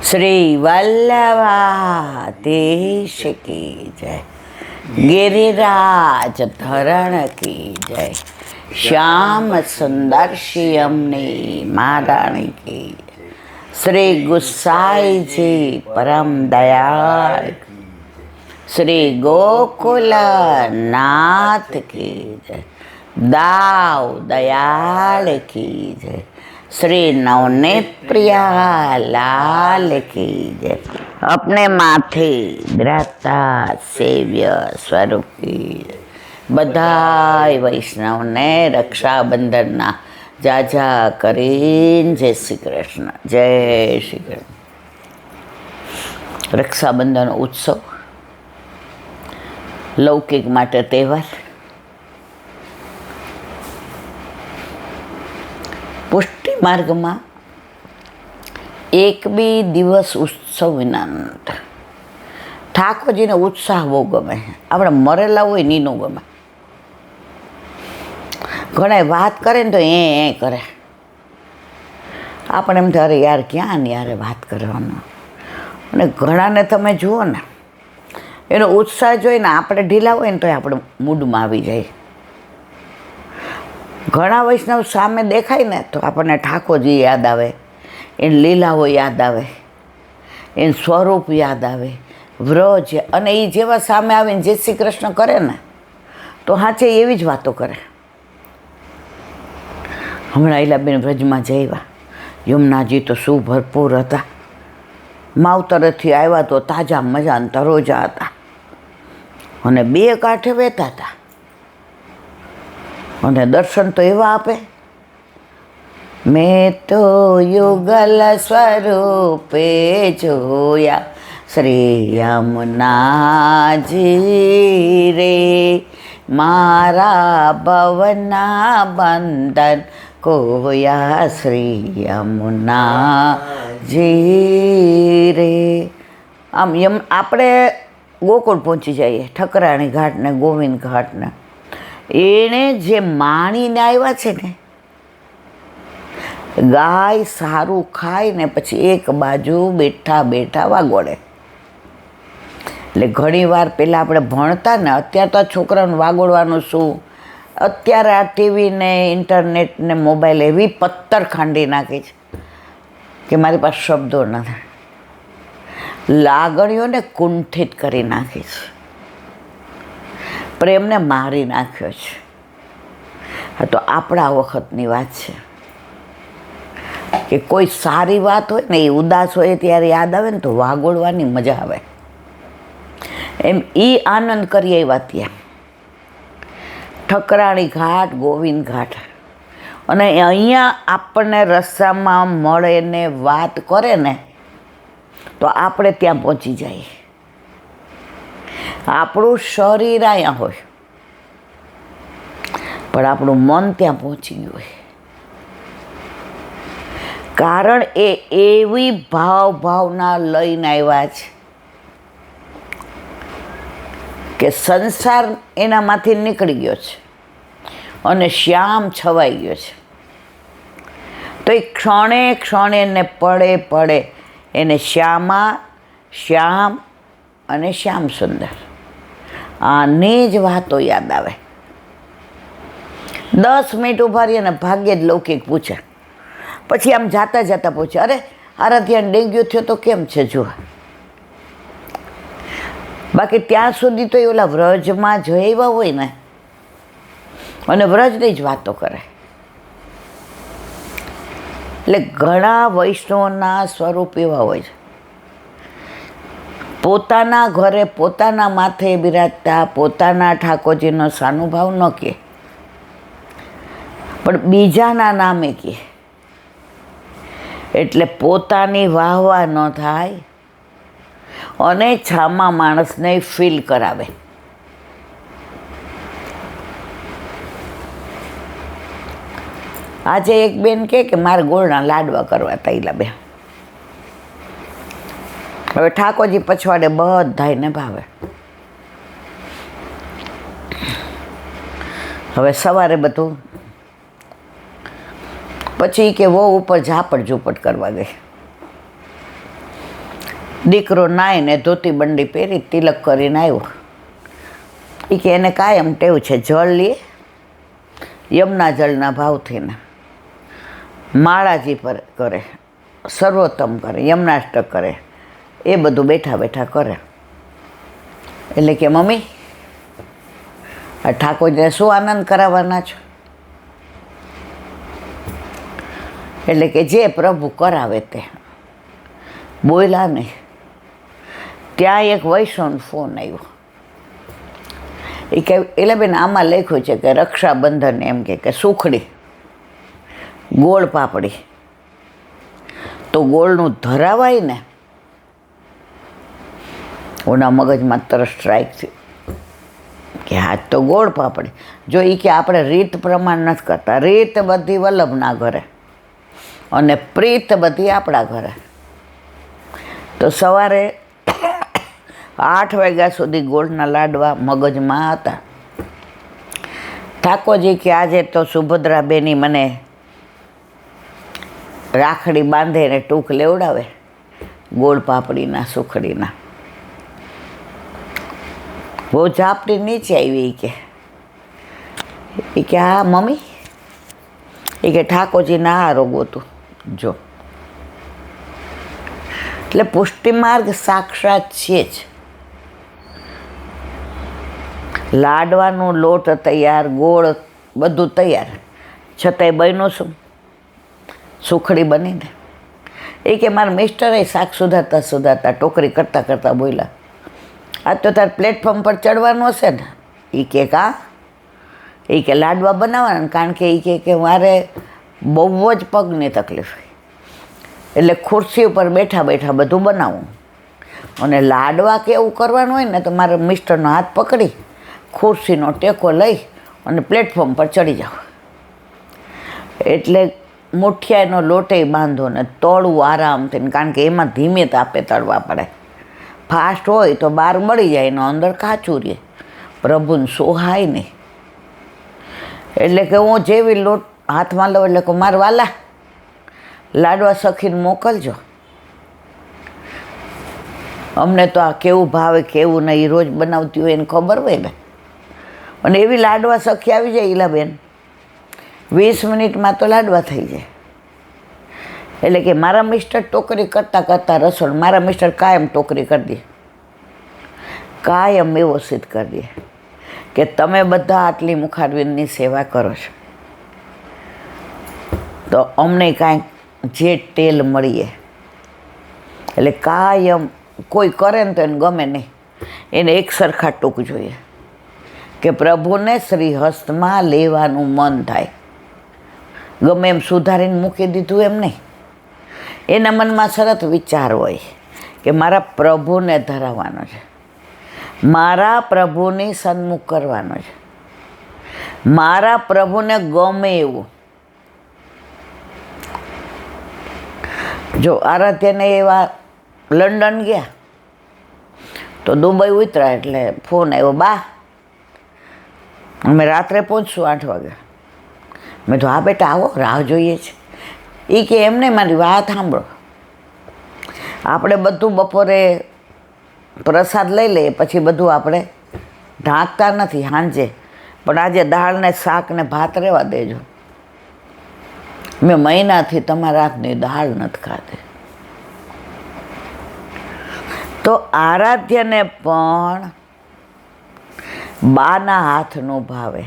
શ્રી વલ્લભાધીશ કી જય, गिरिराज धरण की जय, श्याम सुंदर श्यामनी महारानी की जय, श्री गुसाई जी परम दयाल, श्री गोकुल नाथ की जय, दाव दयाल की जय, श्री नवनीत प्रिया लाल की जय, अपने माथे बिराजता सेव्य स्वरूप की बधाई वैष्णव ने रक्षाबंधन जाजा करीन। जय श्री कृष्ण, जय श्री कृष्ण। रक्षाबंधन उत्सव लौकिक माटे तहेवार, पुष्टि मार्ग में एक बी दिवस उत्सव विना ठाकोरजी ने उत्साह बहु गमे। આપણે મરેલા હોય ની નો ગમે। ઘણા વાત કરે ને તો એ કરે, આપણે એમ થાય યાર ક્યાં યારે વાત કરવાનો। અને ઘણાને તમે જુઓ ને એનો ઉત્સાહ જોઈને આપણે ઢીલા હોય ને તો આપણે મૂડમાં આવી જાય। ઘણા વૈષ્ણવ સામે દેખાય ને તો આપણને ઠાકોરજી યાદ આવે, એને લીલાઓ યાદ આવે, એને સ્વરૂપ યાદ આવે, વ્રજ। અને એ જેવા સામે આવીને જય શ્રી કૃષ્ણ કરે ને તો હાચે એવી જ વાતો કરે। હમણાં ઈલાબેન વ્રજમાં જઈવા, યમુનાજી તો શું ભરપૂર હતા, માવતરેથી આવ્યા તો તાજા મજા ને તરોજા હતા અને બે કાંઠે વહેતા હતા અને દર્શન તો એવા આપે। મેં તો યુગલ સ્વરૂપે જોયા શ્રી યમુનાજી રે, મારા ભવના બંધન કોયા શ્રી યમુનાજી રે। આમ આપણે ગોકુળ પહોંચી જઈએ, ઠકરાણી ઘાટ ને ગોવિંદ ઘાટ ને એણે જે માણીને આવ્યા છે ને, ગાય સારું ખાય ને પછી એક બાજુ બેઠા બેઠા વાગોડે। એટલે ઘણી વાર પહેલાં આપણે ભણતા ને, અત્યારે તો આ છોકરાઓને વાગોડવાનું શું, અત્યારે આ ટીવી ને ઇન્ટરનેટ ને મોબાઈલ એવી પથ્થર ખાંડી નાખી છે કે મારી પાસે શબ્દો નથી, લાગણીઓને કુંઠિત કરી નાખી છે, પ્રેમને મારી નાખ્યો છે। હા, તો આપણા વખતની વાત છે કે કોઈ સારી વાત હોય ને એ ઉદાસ હોય ત્યારે યાદ આવે ને તો વાગોડવાની મજા આવે। એમ એ આનંદ કરી આવ્યા ત્યાં ઠકરાણી ઘાટ, ગોવિંદ ઘાટ। અને અહીંયા આપણને રસ્તામાં મળે ને વાત કરે ને તો આપણે ત્યાં પહોંચી જઈએ। આપણું શરીર અહીંયા હોય પણ આપણું મન ત્યાં પહોંચી ગયું હોય, કારણ એ એવી ભાવના લઈને આવ્યા છે કે સંસાર એનામાંથી નીકળી ગયો છે અને શ્યામ છવાઈ ગયો છે। તો એ ક્ષણે ક્ષણે ને પડે એને શ્યામ અને શ્યામ સુંદર આની જ વાતો યાદ આવે। 10 મિનિટ ઉભા રહીએ ને ભાગ્યે જ લૌકિક પૂછે, પછી આમ જાતા જાતા પૂછે, અરે આરાધ્યાને ડેન્ગ્યુ થયો તો કેમ છે જુઓ। બાકી ત્યાં સુધી તો એ ઓલા વ્રજમાં જઈવા હોય ને અને વ્રજની જ વાતો કરે। એટલે ઘણા વૈષ્ણવના સ્વરૂપ એવા હોય છે, પોતાના ઘરે પોતાના માથે બિરાજતા પોતાના ઠાકોરજીનો સાનુભાવ ન કહે પણ બીજાના નામે કહે, એટલે પોતાની વાહવા ન થાય અને છામા માણસને ફીલ કરાવે। આજે એક બેન કે મારે ગોળના લાડવા કરવા તૈલા બે, હવે ઠાકોરજી પછવાડે બધાયને ભાવે। હવે સવારે બધું પછી કે વહુ ઉપર ઝાપટ ઝૂપટ કરવા ગઈ, દીકરો નાઈને ધોતી બંડી પહેરી તિલક કરીને આવ્યો. એ કે એને કાયમ ટેવ છે, જળ લે યમુના જળના ભાવથી ને માળાજી પર કરે, સર્વોત્તમ કરે, યમનાષ્ટક કરે, એ બધું બેઠા બેઠા કરે. એટલે કે મમ્મી આ ઠાકોરજીને શું આનંદ કરાવવાના છો? એટલે કે જે પ્રભુ કરાવે તે. બોલ્યા નહીં. ત્યાં એક વૈષ્ણવનો ફોન આવ્યો. એ કે એટલે બેન આમાં લખ્યું છે કે રક્ષાબંધન એમ કે સુખડી, ગોળ પાપડી. તો ગોળનું ધરાવાય ને, ઓના મગજમાં તરત સ્ટ્રાઇક થયું કે હા તો ગોળ પાપડી. જો એ કે આપણે રીત પ્રમાણ નથી કરતા, રીત બધી વલ્લભના ઘરે અને પ્રીત બધી આપણા ઘરે. તો સવારે 8 વાગ્યા સુધી ગોળના લાડવા મગજમાં હતા. ઠાકોરજી કે આજે તો સુભદ્રાબેની મને રાખડી બાંધે ને ટૂંક લેવડાવે ગોળ પાપડીના સુખડીના. બહુ ઝાપટી નીચે આવી કે હા મમ્મી, એ કે ઠાકોરજીના આ રોગો તું જો. એટલે પુષ્ટિમાર્ગ સાક્ષાત છે જ. લાડવાનો લોટ તૈયાર, ગોળ બધું તૈયાર, છતાંય બન્યું શું? સુખડી બનીને. એ કે મારા મિસ્ટરે શાક સુધારતા સુધારતા ટોકરી કરતાં કરતાં બોલ્યા, આજ તો તાર પ્લેટફોર્મ પર ચડવાનું હશે ને? એ કે કા? એ કે લાડવા બનાવવાના, કારણ કે એ કે મારે બહુ જ પગની તકલીફ, એટલે ખુરશી ઉપર બેઠા બેઠા બધું બનાવું. અને લાડવા કે એવું કરવાનું હોય ને તો મારા મિસ્ટરનો હાથ પકડી ખુરશીનો ટેકો લઈ અને પ્લેટફોર્મ પર ચડી જાઓ. એટલે મુઠિયાનો લોટે બાંધો ને તળવું આરામથી, કારણ કે એમાં ધીમે તાપે તળવા પડે. ફાસ્ટ હોય તો બહાર બળી જાય ને અંદર કાચું રહે, પ્રભુને સોહાય નહીં. એટલે કે હું જેવી લોટ હાથમાં લઉં એટલે કે મારા વાલા લાડવા સખીને મોકલજો, અમને તો આ કેવું ભાવે કેવું નહીં, રોજ બનાવતી હોય એને ખબર હોય ને. અને એવી લાડવા સખી આવી જાય ઈલાબેન, 20 મિનિટમાં તો લાડવા થઈ જાય. એટલે કે મારા મિસ્ટર ટોકરી કરતાં કરતાં રસોડ, મારા મિસ્ટર કાયમ ટોકરી કરી દે, કાયમ વ્યવસ્થિત કરી દે કે તમે બધા આટલી મુખારવિંદની સેવા કરો છો તો અમને કાંઈક જે ટેલ મળીએ. એટલે કાયમ કોઈ કરે ને તો એને ગમે નહીં, એને એક સરખા ટૂંક જોઈએ કે પ્રભુને શ્રી હસ્તમાં લેવાનું મન થાય. ગમે એમ સુધારીને મૂકી દીધું એમ નહીં, એના મનમાં સરત વિચાર હોય કે મારા પ્રભુને ધરાવવાનો છે, મારા પ્રભુની સન્મુખ કરવાનો છે, મારા પ્રભુને ગમે એવું. જો આરાધ્યને એવા લંડન ગયા તો દુબઈ ઉતર્યા એટલે ફોન આવ્યો, બા અમે રાત્રે પહોંચશું 8 વાગે. મેં તો હા બેટા આવો, રાહ જોઈએ છે. એ કે એમને મારી વાત સાંભળો, આપણે બધું બપોરે પ્રસાદ લઈ લઈએ પછી બધું આપણે ઢાંકતા નથી સાંજે, પણ આજે દાળ ને શાક ને ભાત રહેવા દેજો. મેં મહિનાથી તમારા હાથની દાળ નથી ખાધી. તો આરાધ્યને પણ બાના હાથનું ભાવે.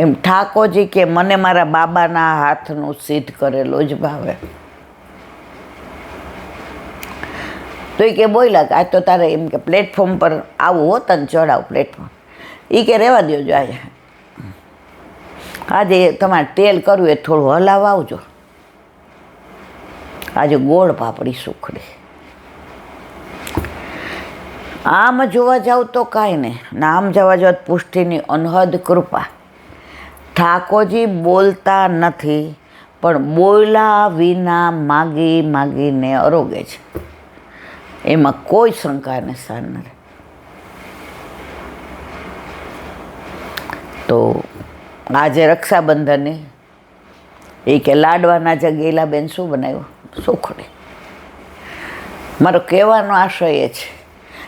એમ ઠાકોરજી કે મને મારા બાબાના હાથનું સિદ્ધ કરેલો જ ભાવે. તો એ કે બોલ્યા કે આજ તો તારે એમ કે પ્લેટફોર્મ પર આવું હોત ને ચડાવ પ્લેટફોર્મ. એ કે રહેવા દેજો, આજે તમારે તેલ કરવું એ થોડું હલાવ આવજો. આજે ગોળ પાપડી સુખડી. આમ જોવા જાવ તો કાંઈ નહીં, ને આમ જોવા જાવ પુષ્ટિની અનહદ કૃપા. ઠાકોરજી બોલતા નથી પણ બોલ્યા વિના માગી માગીને આરોગે છે, એમાં કોઈ શંકાને સ્થાન નથી. તો આજે રક્ષાબંધને એ કે લાડવાના જગ્યાએ બેન શું બનાવ્યું? સુખડી. મારો કહેવાનો આશય એ છે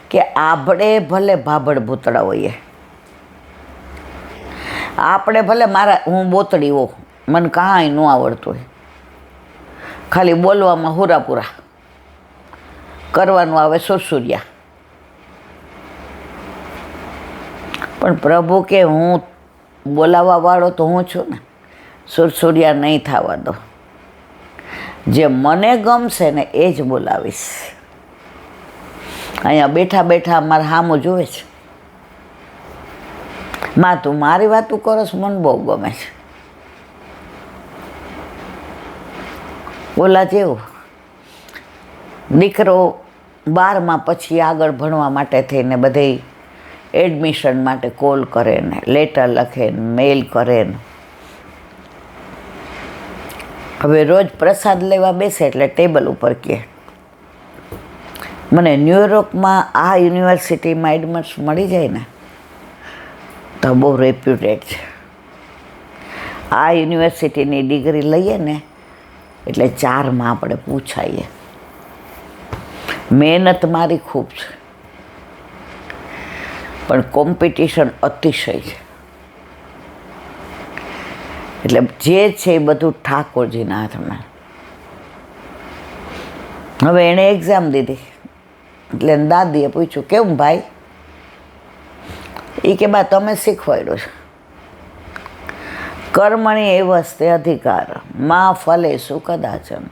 કે આપણે ભલે ભાભડ ભૂતળા હોઈએ, આપણે ભલે હું બોતડી હો, મને કાંઈ ન આવડતું હોય, ખાલી બોલવામાં હુરાપુરા, કરવાનું આવે સુરસુરિયા, પણ પ્રભુ કે હું બોલાવવા વાળો તો હું છું ને, સુરસુરિયા નહીં થવા દો. જે મને ગમશે ને એ જ બોલાવીશ. અહીંયા બેઠા બેઠા મારા સામું જોવે છે, માં તું મારી વાતું કરસ, મને બહુ ગમે છે. ઓલા જેવું દીકરો 12માં પછી આગળ ભણવા માટે થઈને બધે એડમિશન માટે કોલ કરે ને, લેટર લખે ને, મેલ કરે ને. હવે રોજ પ્રસાદ લેવા બેસે એટલે ટેબલ ઉપર કહે, મને ન્યુયોર્કમાં આ યુનિવર્સિટીમાં એડમિશન મળી જાય ને તો બહુ રેપ્યુટેડ છે. આ યુનિવર્સિટીની ડિગ્રી લઈએ ને એટલે 4માં આપણે પૂછાઈએ. મહેનત મારી ખૂબ છે, પણ કોમ્પિટિશન અતિશય છે. એટલે જે છે એ બધું ઠાકોરજીના હાથમાં. હવે એણે એક્ઝામ દીધી એટલે દાદીએ પૂછ્યું, કેમ ભાઈ? એ કે બા તમે શીખવાડ્યો છે, કર્મણી એવસ્તે અધિકાર માં ફલેસુ કદાચન.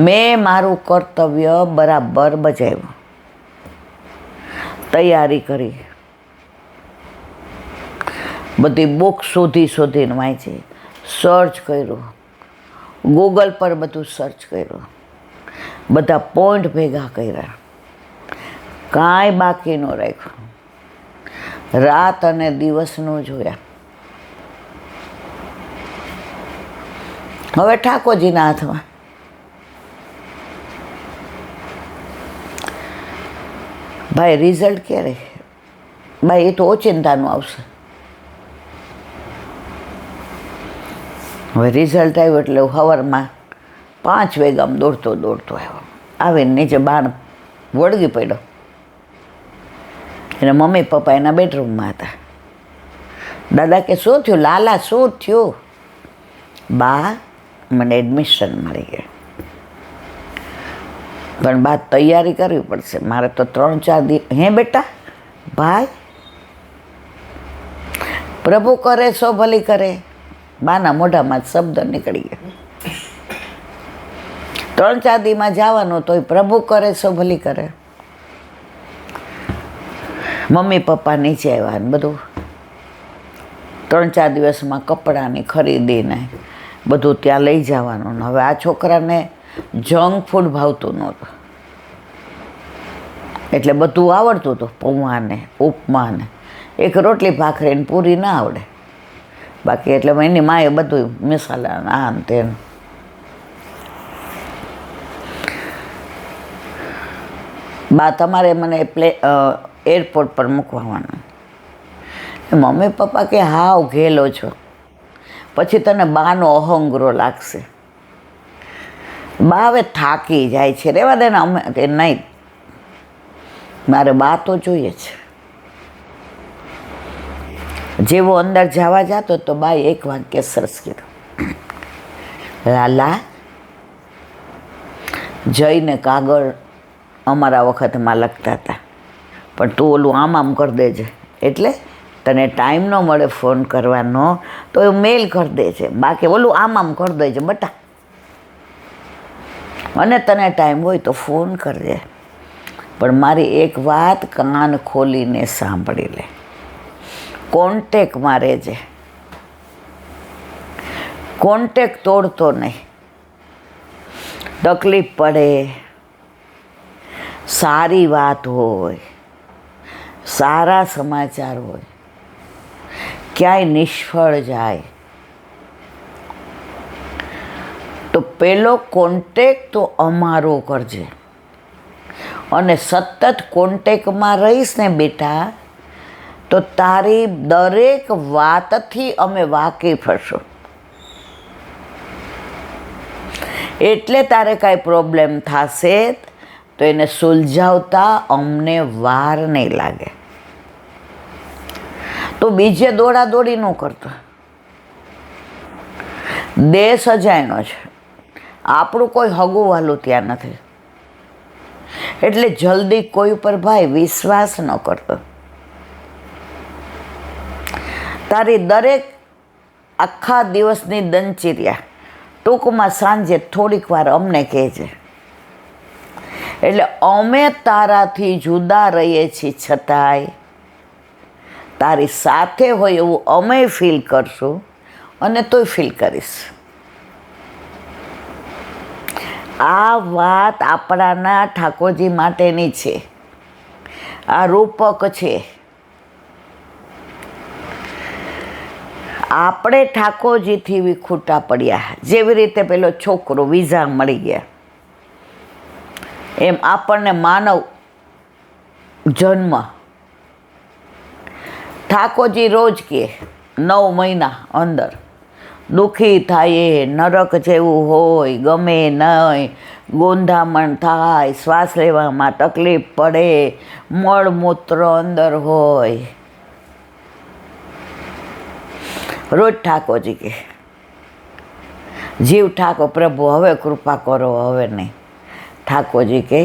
મેં મારું કર્તવ્ય બરાબર બજાવ્યું, તૈયારી કરી, બધી બુક શોધીને વાંચી, સર્ચ કર્યું, ગૂગલ પર બધું સર્ચ કર્યું, બધા પોઈન્ટ ભેગા કર્યા, કાંઈ બાકી ન રાખ્યું, રાત અને દિવસનું જોયા. હવે ઠાકોરજીના હાથમાં. ભાઈ રિઝલ્ટ ક્યારે? ભાઈ એ તો ઓચિંતાનું આવશે. હવે રિઝલ્ટ આવ્યું એટલે સવારમાં 5 વાગ્યામાં દોડતો આવ્યો. આવીને નીચે બાણ વળગી પડ્યો. એના મમ્મી પપ્પા એના બેડરૂમમાં હતા. દાદા કે શું થયું લાલા, શું થયું? બા મને એડમિશન મળી ગયું, પણ બા તૈયારી કરવી પડશે, મારે તો 3-4 દિવસ. હે બેટા? ભાઈ પ્રભુ કરે સો ભલી કરે. બાના મોઢામાં જ શબ્દ નીકળી ગયા. 3-4 દીમાં જવાનું તોય પ્રભુ કરે સો ભલી કરે. મમ્મી પપ્પા નીચે આવ્યા ને બધું 3-4 દિવસમાં કપડાની ખરીદીને બધું ત્યાં લઈ જવાનું. હવે આ છોકરાને જંક ફૂડ ભાવતું નહોતું, એટલે બધું આવડતું હતું, પૌવાને, ઉપમાને, એક રોટલી ભાખરીને પૂરી ના આવડે બાકી. એટલે એની માએ બધું મસાલા આન તેન. બા તમારે મને એરપોર્ટ પર મૂકવાનું. મમ્મી પપ્પા કે હાવ ઘેલો છો, પછી તને બાનો અહંગરો લાગશે. બા હવે થાકી જાય છે, રેવા દે ને. અમે નહીં, મારે બા તો જોઈએ છે. જેવો અંદર જવા જતો તો બાએ એક વાક્ય સરસ કીધું, લાલા જઈને કાગળ અમારા વખતમાં લખતા હતા, પણ તું ઓલું આમ કરી દેજે, એટલે તને ટાઈમ ન મળે ફોન કરવાનો તો એ મેલ કરી દેજે, બાકી ઓલું આમ કરી દેજે બટા, અને તને ટાઈમ હોય તો ફોન કરજે. પણ મારી એક વાત કાન ખોલીને સાંભળી લે, કોન્ટેક્ટમાં રહેજે, કોન્ટેક્ટ તોડતો નહીં. તકલીફ પડે, સારી વાત હોય, સારા સમાચાર હોય, ક્યાંય નિષ્ફળ જાય તો પેલો કોન્ટેક્ટ તો અમારો કરજે. અને સતત કોન્ટેક્ટમાં રહીશ ને બેટા તો તારી દરેક વાતથી અમે વાકેફ હશું. એટલે તારે કાંઈ પ્રોબ્લેમ થશે તો એને સુલઝાવતા અમને વાર નહીં લાગે. તો બીજે દોડાદોડી ન કરતો. દેશ અજાયણો છે, આપણું કોઈ હગું વાલું ત્યાં નથી, એટલે જલ્દી કોઈ ઉપર ભાઈ વિશ્વાસ ન કરતો. તારી દરેક આખા દિવસની દિનચર્યા ટૂંકમાં સાંજે થોડીક વાર અમને કહેજે, એટલે અમે તારાથી જુદા રહીએ છીએ છતાંય તારી સાથે હોય એવું અમે ફીલ કરશું અને તોય ફીલ કરીશ. આ વાત આપણાના ઠાકોરજી માટેની છે, આ રૂપક છે. આપણે ઠાકોરજીથી વિખૂટા પડ્યા, જેવી રીતે પેલો છોકરો વિઝા મળી ગયા, એમ આપણને માનવ જન્મ ઠાકોરજી રોજ કહે 9 મહિના અંદર દુઃખી થાય, નરક જેવું હોય, ગમે નહીં, ગોંધામણ થાય, શ્વાસ લેવામાં તકલીફ પડે, મળમૂત્ર અંદર હોય. રોજ ઠાકોરજી કે જીવ ઠાકોર પ્રભુ હવે કૃપા કરો, હવે નહીં. ઠાકોરજી કે